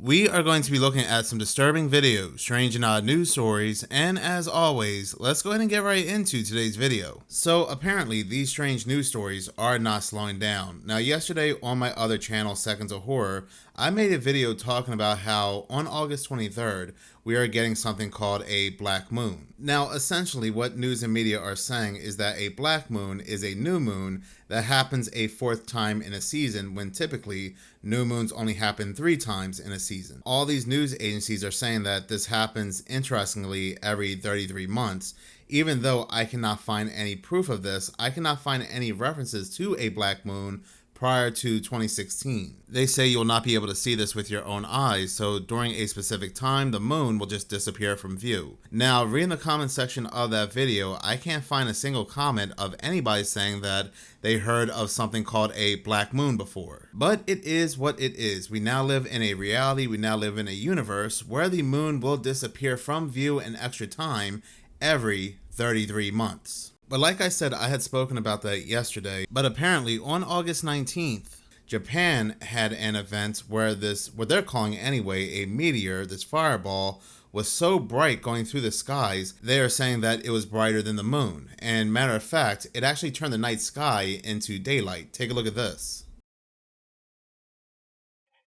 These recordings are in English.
We are going to be looking at some disturbing videos, strange and odd news stories, and as always, let's go ahead and get right into today's video. So apparently these strange news stories are not slowing down. Now yesterday on my other channel, Seconds of Horror, I made a video talking about how on August 23rd, we are getting something called a black moon. Now essentially what news and media are saying is that a black moon is a new moon that happens a fourth time in a season when typically new moons only happen 3 times in a season. All these news agencies are saying that this happens, interestingly, every 33 months. Even though I cannot find any proof of this, I cannot find any references to a black moon prior to 2016. They say you'll not be able to see this with your own eyes, so during a specific time, the moon will just disappear from view. Now, reading the comment section of that video, I can't find a single comment of anybody saying that they heard of something called a black moon before. But it is what it is. We now live in a reality, we now live in a universe where the moon will disappear from view in extra time every 33 months. But like I said, I had spoken about that yesterday, but apparently on August 19th, Japan had an event where what they're calling anyway, a meteor, this fireball, was so bright going through the skies, they are saying that it was brighter than the moon. And matter of fact, it actually turned the night sky into daylight. Take a look at this.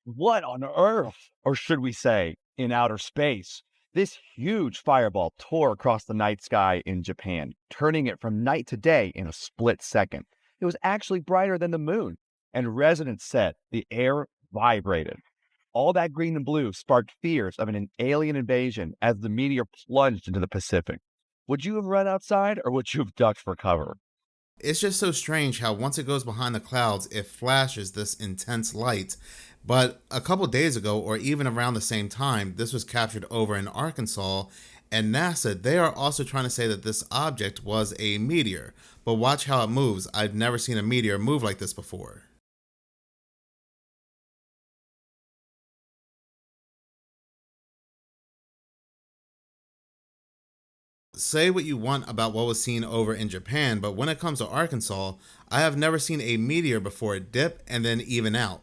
What on earth, or should we say, in outer space? This huge fireball tore across the night sky in Japan, turning it from night to day in a split second. It was actually brighter than the moon, and residents said the air vibrated. All that green and blue sparked fears of an alien invasion as the meteor plunged into the Pacific. Would you have run outside, or would you have ducked for cover? It's just so strange how once it goes behind the clouds, it flashes this intense light. But a couple days ago, or even around the same time, this was captured over in Arkansas, and NASA, they are also trying to say that this object was a meteor. But watch how it moves. I've never seen a meteor move like this before. Say what you want about what was seen over in Japan, but when it comes to Arkansas, I have never seen a meteor before dip and then even out.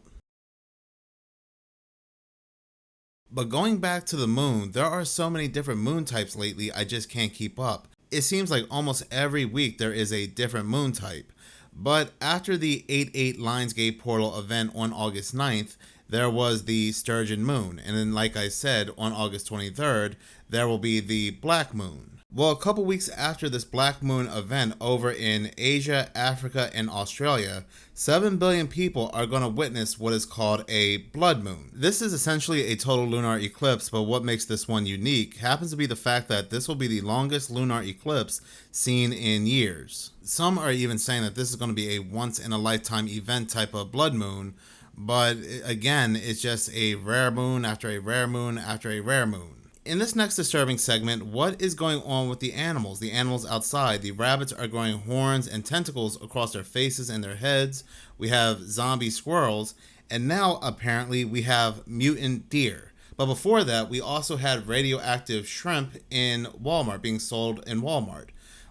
But going back to the moon, there are so many different moon types lately, I just can't keep up. It seems like almost every week there is a different moon type. But after the 8/8 Lionsgate portal event on August 9th, there was the Sturgeon moon. And then like I said, on August 23rd, there will be the black moon. Well, a couple weeks after this black moon event over in Asia, Africa, and Australia, 7 billion people are going to witness what is called a blood moon. This is essentially a total lunar eclipse, but what makes this one unique happens to be the fact that this will be the longest lunar eclipse seen in years. Some are even saying that this is going to be a once-in-a-lifetime event type of blood moon, but again, it's just a rare moon after a rare moon after a rare moon. In this next disturbing segment, what is going on with the animals? The animals outside. The rabbits are growing horns and tentacles across their faces and their heads. We have zombie squirrels. And now, apparently, we have mutant deer. But before that, we also had radioactive shrimp in Walmart, being sold in Walmart.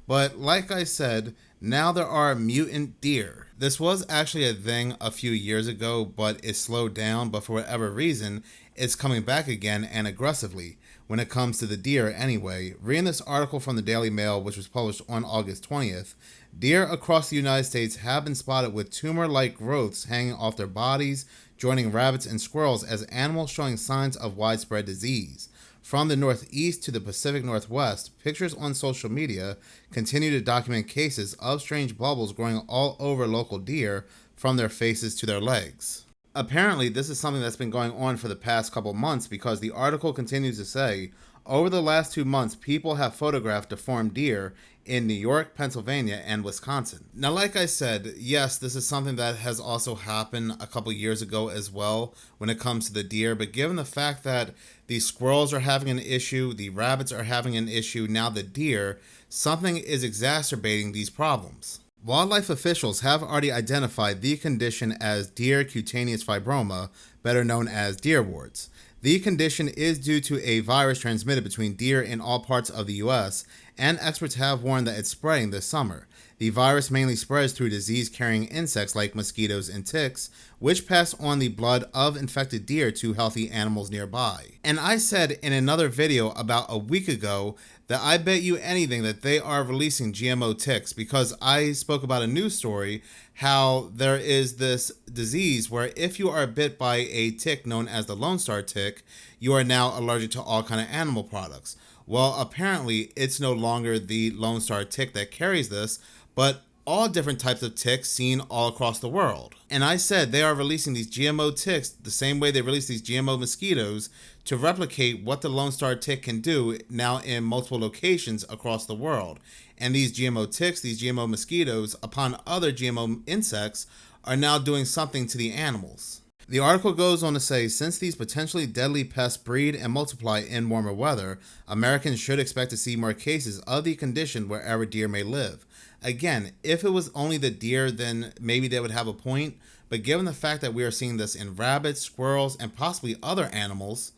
But like I said, now there are mutant deer. This was actually a thing a few years ago, but it slowed down. But for whatever reason, it's coming back again and aggressively. When it comes to the deer anyway, reading this article from the Daily Mail, which was published on August 20th, deer across the United States have been spotted with tumor-like growths hanging off their bodies, joining rabbits and squirrels as animals showing signs of widespread disease. From the Northeast to the Pacific Northwest, pictures on social media continue to document cases of strange bubbles growing all over local deer from their faces to their legs. Apparently, this is something that's been going on for the past couple months because the article continues to say, over the last 2 months, people have photographed deformed deer in New York, Pennsylvania, and Wisconsin. Now, like I said, yes, this is something that has also happened a couple years ago as well when it comes to the deer, but given the fact that the squirrels are having an issue, the rabbits are having an issue, now the deer, something is exacerbating these problems. Wildlife officials have already identified the condition as deer cutaneous fibroma, better known as deer warts. The condition is due to a virus transmitted between deer in all parts of the U.S., and experts have warned that it's spreading this summer. The virus mainly spreads through disease-carrying insects like mosquitoes and ticks, which pass on the blood of infected deer to healthy animals nearby. And I said in another video about a week ago that I bet you anything that they are releasing GMO ticks, because I spoke about a news story how there is this disease where if you are bit by a tick known as the Lone Star tick, you are now allergic to all kind of animal products. Well, apparently it's no longer the Lone Star tick that carries this, but all different types of ticks seen all across the world. And I said they are releasing these GMO ticks the same way they release these GMO mosquitoes to replicate what the Lone Star tick can do now in multiple locations across the world. And these GMO ticks, these GMO mosquitoes, upon other GMO insects, are now doing something to the animals. The article goes on to say, since these potentially deadly pests breed and multiply in warmer weather, Americans should expect to see more cases of the condition wherever deer may live. Again, if it was only the deer, then maybe they would have a point, but given the fact that we are seeing this in rabbits, squirrels, and possibly other animals,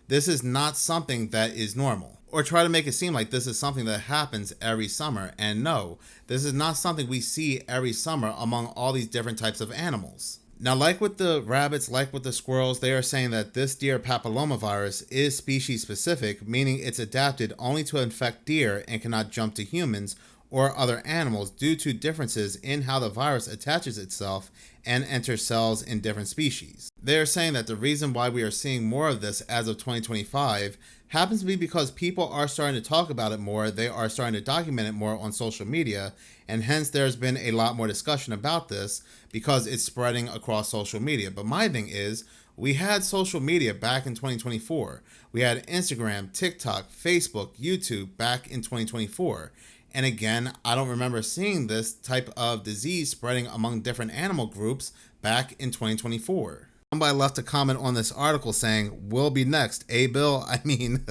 this is not something that is normal. Or try to make it seem like this is something that happens every summer, and no, this is not something we see every summer among all these different types of animals. Now, like with the rabbits, like with the squirrels, they are saying that this deer papillomavirus is species specific, meaning it's adapted only to infect deer and cannot jump to humans or other animals due to differences in how the virus attaches itself and enters cells in different species. They are saying that the reason why we are seeing more of this as of 2025 happens to be because people are starting to talk about it more, they are starting to document it more on social media, and hence there's been a lot more discussion about this because it's spreading across social media. But my thing is, we had social media back in 2024. We had Instagram, TikTok, Facebook, YouTube back in 2024. And again, I don't remember seeing this type of disease spreading among different animal groups back in 2024. Somebody left a comment on this article saying, "We'll be next, Bill?" I mean,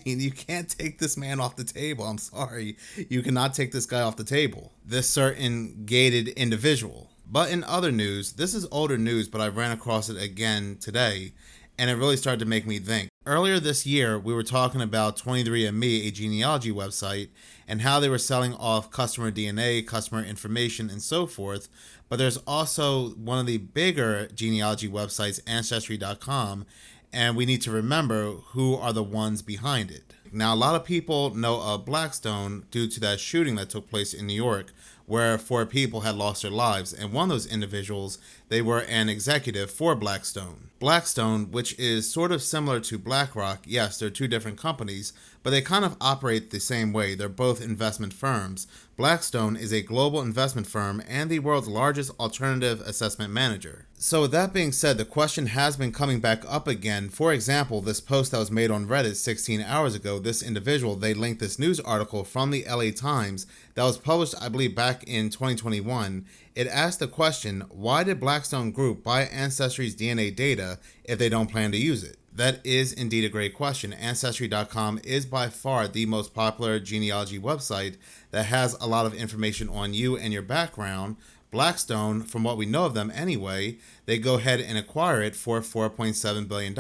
you can't take this man off the table. I'm sorry. You cannot take this guy off the table. This certain gated individual. But in other news, this is older news, but I ran across it again today, and it really started to make me think. Earlier this year, we were talking about 23andMe, a genealogy website, and how they were selling off customer DNA, customer information, and so forth. But there's also one of the bigger genealogy websites, Ancestry.com, and we need to remember who are the ones behind it. Now, a lot of people know of Blackstone due to that shooting that took place in New York, where 4 people had lost their lives, and one of those individuals, they were an executive for Blackstone. Blackstone, which is sort of similar to BlackRock, yes, they're 2 different companies, but they kind of operate the same way. They're both investment firms. Blackstone is a global investment firm and the world's largest alternative assessment manager. So with that being said, the question has been coming back up again. For example, this post that was made on Reddit 16 hours ago, this individual, they linked this news article from the LA Times that was published, I believe, back in 2021. It asked the question, why did Blackstone Group buy Ancestry's DNA data if they don't plan to use it? That is indeed a great question. Ancestry.com is by far the most popular genealogy website that has a lot of information on you and your background. Blackstone, from what we know of them anyway, they go ahead and acquire it for $4.7 billion.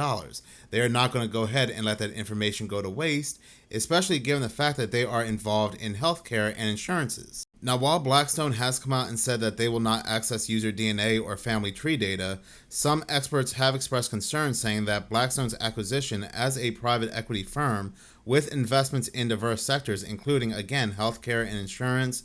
They are not going to go ahead and let that information go to waste, especially given the fact that they are involved in healthcare and insurances. Now, while Blackstone has come out and said that they will not access user DNA or family tree data, some experts have expressed concerns saying that Blackstone's acquisition as a private equity firm with investments in diverse sectors, including, again, healthcare and insurance,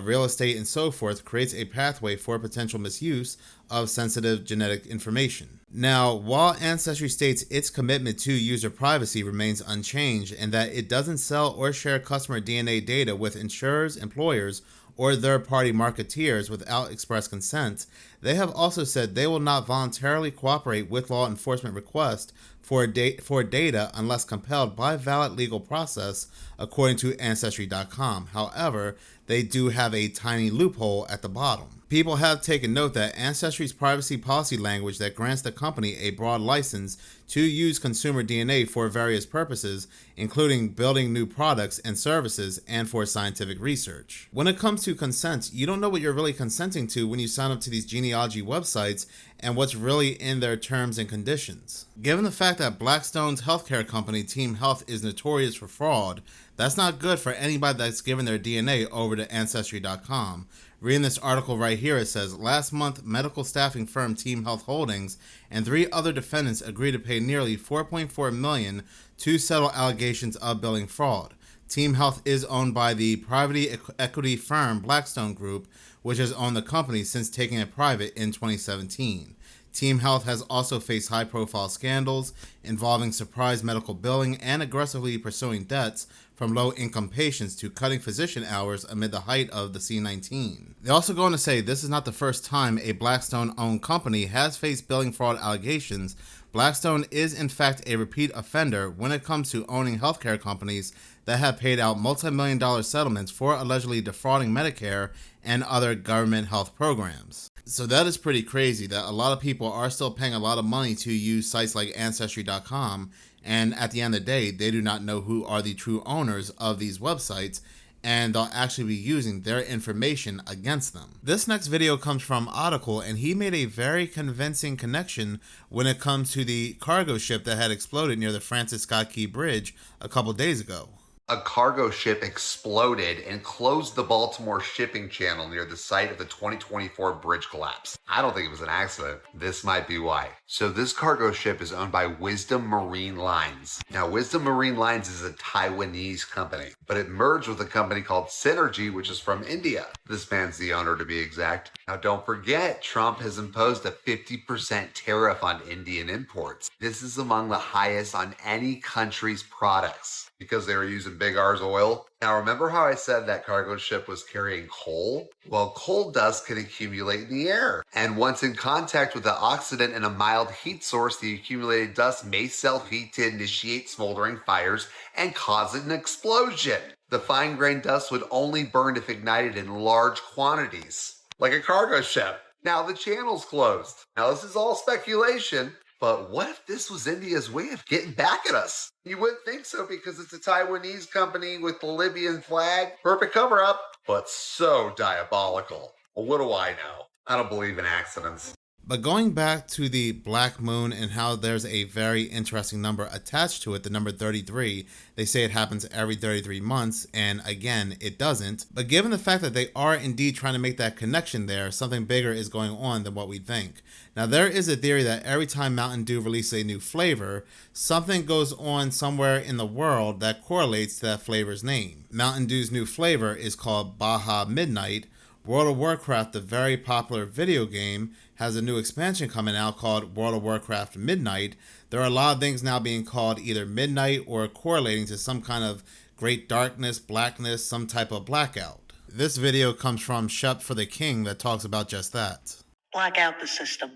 real estate, and so forth, creates a pathway for potential misuse of sensitive genetic information. Now, while Ancestry states its commitment to user privacy remains unchanged and that it doesn't sell or share customer DNA data with insurers, employers, or third-party marketeers without express consent, they have also said they will not voluntarily cooperate with law enforcement requests for data unless compelled by valid legal process, according to Ancestry.com. However, they do have a tiny loophole at the bottom. People have taken note that Ancestry's privacy policy language that grants the company a broad license to use consumer DNA for various purposes, including building new products and services and for scientific research. When it comes to consent, you don't know what you're really consenting to when you sign up to these genealogy websites and what's really in their terms and conditions. Given the fact that Blackstone's healthcare company, Team Health, is notorious for fraud, That's not good for anybody that's given their DNA over to Ancestry.com. Reading this article right here, it says last month, medical staffing firm Team Health Holdings and 3 other defendants agreed to pay nearly $4.4 million to settle allegations of billing fraud. Team Health is owned by the private equity firm Blackstone Group, which has owned the company since taking it private in 2017. Team Health has also faced high-profile scandals involving surprise medical billing and aggressively pursuing debts from low-income patients to cutting physician hours amid the height of the C-19. They also go on to say this is not the first time a Blackstone-owned company has faced billing fraud allegations. Blackstone is in fact a repeat offender when it comes to owning healthcare companies that have paid out multi-million-dollar settlements for allegedly defrauding Medicare and other government health programs. So that is pretty crazy that a lot of people are still paying a lot of money to use sites like Ancestry.com, and at the end of the day, they do not know who are the true owners of these websites, and they'll actually be using their information against them. This next video comes from Article, and he made a very convincing connection when it comes to the cargo ship that had exploded near the Francis Scott Key Bridge a couple days ago. A cargo ship exploded and closed the Baltimore shipping channel near the site of the 2024 bridge collapse. I don't think it was an accident. This might be why. So this cargo ship is owned by Wisdom Marine Lines. Now, Wisdom Marine Lines is a Taiwanese company, but it merged with a company called Synergy, which is from India. This man's the owner, to be exact. Now, don't forget, Trump has imposed a 50% tariff on Indian imports. This is among the highest on any country's products because they were using Big R's oil. Now, remember how I said that cargo ship was carrying coal? Well, coal dust can accumulate in the air. And once in contact with the oxidant in a mild heat source, the accumulated dust may self-heat to initiate smoldering fires and cause an explosion. The fine-grained dust would only burn if ignited in large quantities, like a cargo ship. Now the channel's closed. Now this is all speculation, but what if this was India's way of getting back at us? You wouldn't think so because it's a Taiwanese company with the Libyan flag. Perfect cover-up, but so diabolical. Well, what do I know? I don't believe in accidents. But going back to the Black Moon and how there's a very interesting number attached to it, the number 33, they say it happens every 33 months, and again, it doesn't. But given the fact that they are indeed trying to make that connection there, something bigger is going on than what we think. Now, there is a theory that every time Mountain Dew releases a new flavor, something goes on somewhere in the world that correlates to that flavor's name. Mountain Dew's new flavor is called Baja Midnight. World of Warcraft, the very popular video game, has a new expansion coming out called World of Warcraft Midnight. There are a lot of things now being called either Midnight or correlating to some kind of great darkness, blackness, some type of blackout. This video comes from Shep for the King that talks about just that. Black out the system.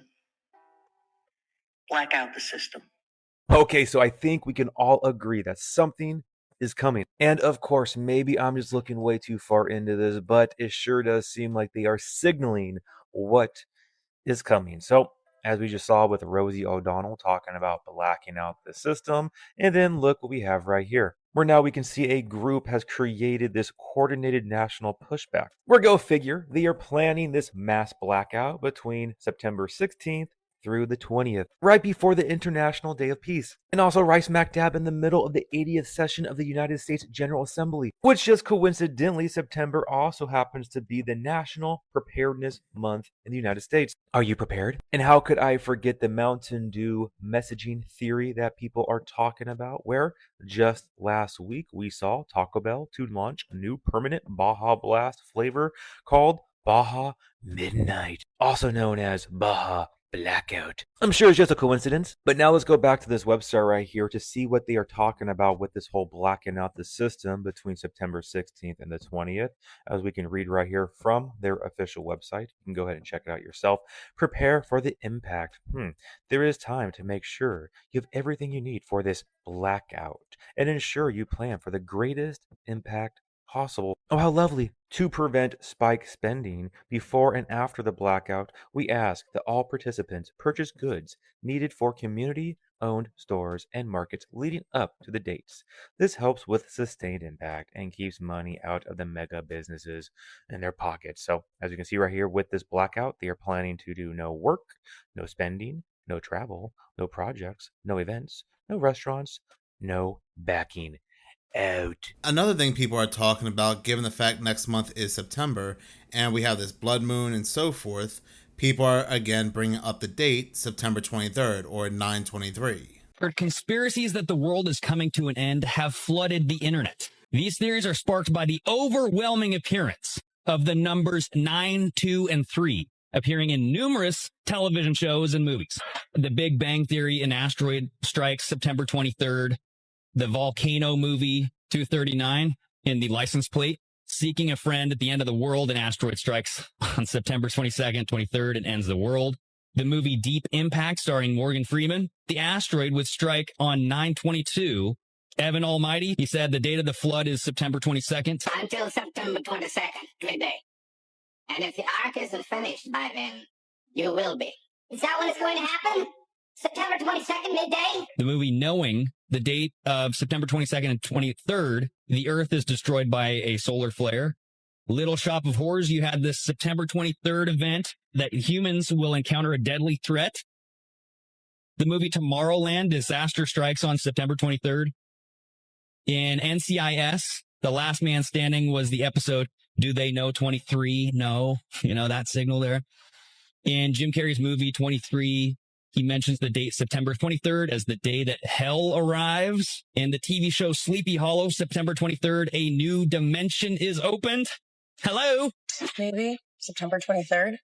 Black out the system. Okay, so I think we can all agree that something is coming. And of course, maybe I'm just looking way too far into this, but it sure does seem like they are signaling what is coming. So, as we just saw with Rosie O'Donnell talking about blacking out the system, and then look what we have right here, where now we can see a group has created this coordinated national pushback. Where go figure, they are planning this mass blackout between September 16th through the 20th, right before the International Day of Peace, and also right smack dab in the middle of the 80th session of the United States General Assembly, which just coincidentally, September also happens to be the National Preparedness Month in the United States. Are you prepared? And how could I forget the Mountain Dew messaging theory that people are talking about, where just last week we saw Taco Bell to launch a new permanent Baja Blast flavor called Baja Midnight, also known as Baja Blackout. I'm sure it's just a coincidence, but now let's go back to this website right here to see what they are talking about with this whole blacking out the system between September 16th and the 20th, as we can read right here from their official website. You can go ahead and check it out yourself. Prepare for the impact. There is time to make sure you have everything you need for this blackout and ensure you plan for the greatest impact possible. Oh, how lovely. To prevent spike spending before and after the blackout, we ask that all participants purchase goods needed for community-owned stores and markets leading up to the dates. This helps with sustained impact and keeps money out of the mega businesses in their pockets. So, as you can see right here with this blackout, they are planning to do no work, no spending, no travel, no projects, no events, no restaurants, no backing. out. Another thing people are talking about, given the fact next month is September and we have this blood moon and so forth, people are again bringing up the date September 23rd or 9/23. Conspiracies that the world is coming to an end have flooded the internet. These theories are sparked by the overwhelming appearance of the numbers 9, 2, and 3 appearing in numerous television shows and movies. The Big Bang Theory, an asteroid strikes September 23rd. The Volcano movie 239 in the license plate. Seeking a Friend at the End of the World, an asteroid strikes on September 22nd, 23rd, and ends the world. The movie Deep Impact, starring Morgan Freeman. The asteroid would strike on 9/22. Evan Almighty, he said the date of the flood is September 22nd. Until September 22nd, midday. And if the arc isn't finished by then, you will be. Is that when it's going to happen? September 22nd, midday? The movie Knowing, the date of September 22nd and 23rd, the Earth is destroyed by a solar flare. Little Shop of Horrors, you had this September 23rd event that humans will encounter a deadly threat. The movie Tomorrowland, disaster strikes on September 23rd. In NCIS, The Last Man Standing was the episode, Do They Know 23? No. You know, that signal there. In Jim Carrey's movie 23, he mentions the date September 23rd as the day that hell arrives. In the TV show Sleepy Hollow, September 23rd, a new dimension is opened. Hello? Maybe September 23rd.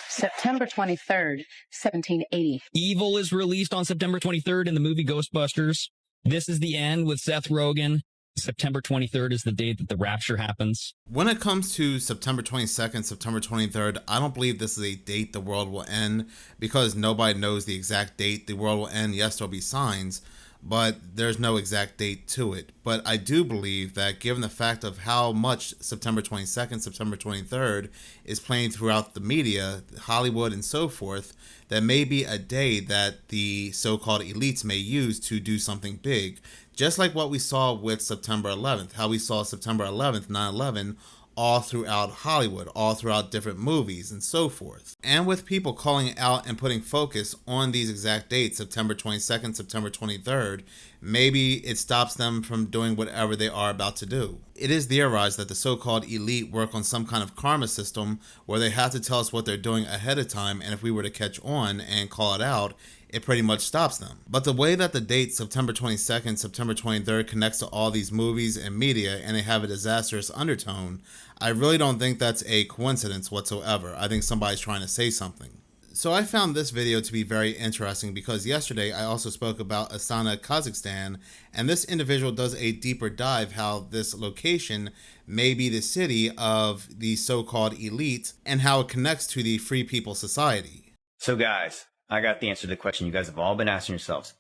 September 23rd, 1780. Evil is released on September 23rd in the movie Ghostbusters. This Is the End with Seth Rogen. September 23rd is the date that the rapture happens. When it comes to September 22nd, September 23rd, I don't believe this is a date the world will end because nobody knows the exact date the world will end. Yes, there'll be signs, but there's no exact date to it. But I do believe that given the fact of how much September 22nd, September 23rd is playing throughout the media, Hollywood and so forth, that may be a day that the so-called elites may use to do something big. Just like what we saw with September 11th, how we saw September 11th, 9/11, all throughout Hollywood, all throughout different movies and so forth. And with people calling out and putting focus on these exact dates, September 22nd, September 23rd, maybe it stops them from doing whatever they are about to do. It is theorized that the so-called elite work on some kind of karma system where they have to tell us what they're doing ahead of time, and if we were to catch on and call it out, it pretty much stops them. But the way that the date September 22nd, September 23rd connects to all these movies and media, and they have a disastrous undertone, I really don't think that's a coincidence whatsoever. I think somebody's trying to say something. So I found this video to be very interesting because yesterday I also spoke about Astana, Kazakhstan, and this individual does a deeper dive how this location may be the city of the so-called elite and how it connects to the Free People Society. So guys, I got the answer to the question you guys have all been asking yourselves.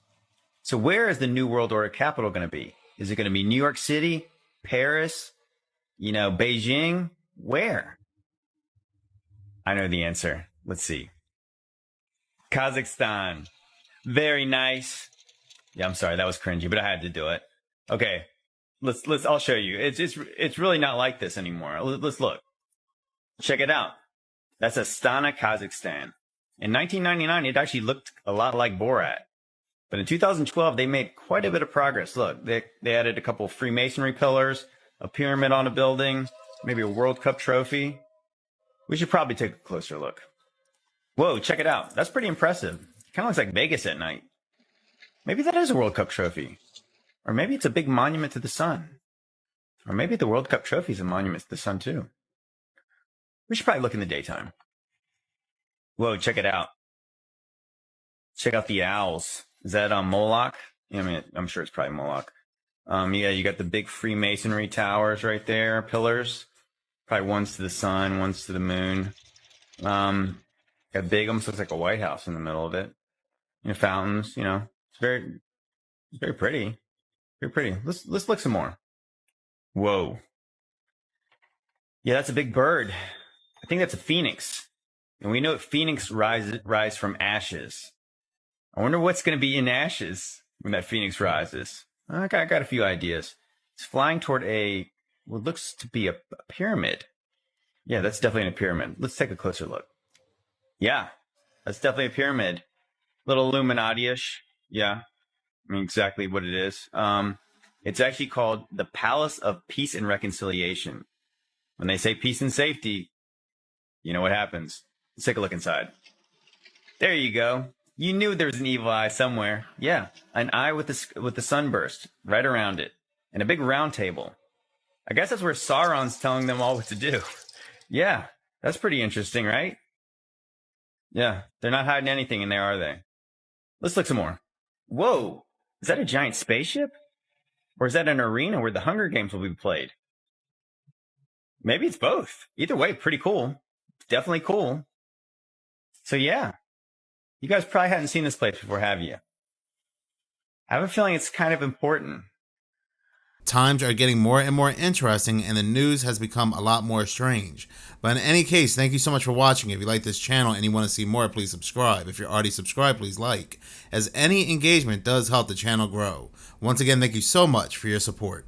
So where is the New World Order capital going to be? Is it going to be New York City, Paris, Beijing? Where? I know the answer. Let's see. Kazakhstan. Very nice. Yeah, I'm sorry, that was cringy, but I had to do it. Okay, I'll show you. It's really not like this anymore. Let's look. Check it out. That's Astana, Kazakhstan. In 1999, it actually looked a lot like Borat. But in 2012, they made quite a bit of progress. Look, they added a couple of Freemasonry pillars, a pyramid on a building, maybe a World Cup trophy. We should probably take a closer look. Whoa, check it out. That's pretty impressive. Kind of looks like Vegas at night. Maybe that is a World Cup trophy. Or maybe it's a big monument to the sun. Or maybe the World Cup trophy is a monument to the sun too. We should probably look in the daytime. Whoa, check it out. Check out the owls. Is that Moloch? I'm sure it's probably Moloch. Yeah, you got the big Freemasonry towers right there, pillars. Probably one's to the sun, one's to the moon. Got big, almost looks like a White House in the middle of it. Fountains, it's very pretty. Very pretty. Let's look some more. Whoa. Yeah, that's a big bird. I think that's a phoenix. And we know phoenix rise from ashes. I wonder what's going to be in ashes when that phoenix rises. I got a few ideas. It's flying toward what looks to be a pyramid. Yeah, that's definitely a pyramid. Let's take a closer look. Yeah, that's definitely a pyramid. Little Illuminati-ish. Yeah, exactly what it is. Yeah, It's actually called the Palace of Peace and Reconciliation. When they say peace and safety, you know what happens. Let's take a look inside. There you go. You knew there was an evil eye somewhere. Yeah, an eye with the sunburst right around it, and a big round table. I guess that's where Sauron's telling them all what to do. Yeah, that's pretty interesting, right? Yeah, they're not hiding anything in there, are they? Let's look some more. Whoa, is that a giant spaceship? Or is that an arena where the Hunger Games will be played? Maybe it's both. Either way, pretty cool. Definitely cool. So yeah, you guys probably hadn't seen this place before, have you? I have a feeling it's kind of important. Times are getting more and more interesting, and the news has become a lot more strange. But in any case, thank you so much for watching. If you like this channel and you want to see more, please subscribe. If you're already subscribed, please like, as any engagement does help the channel grow. Once again, thank you so much for your support.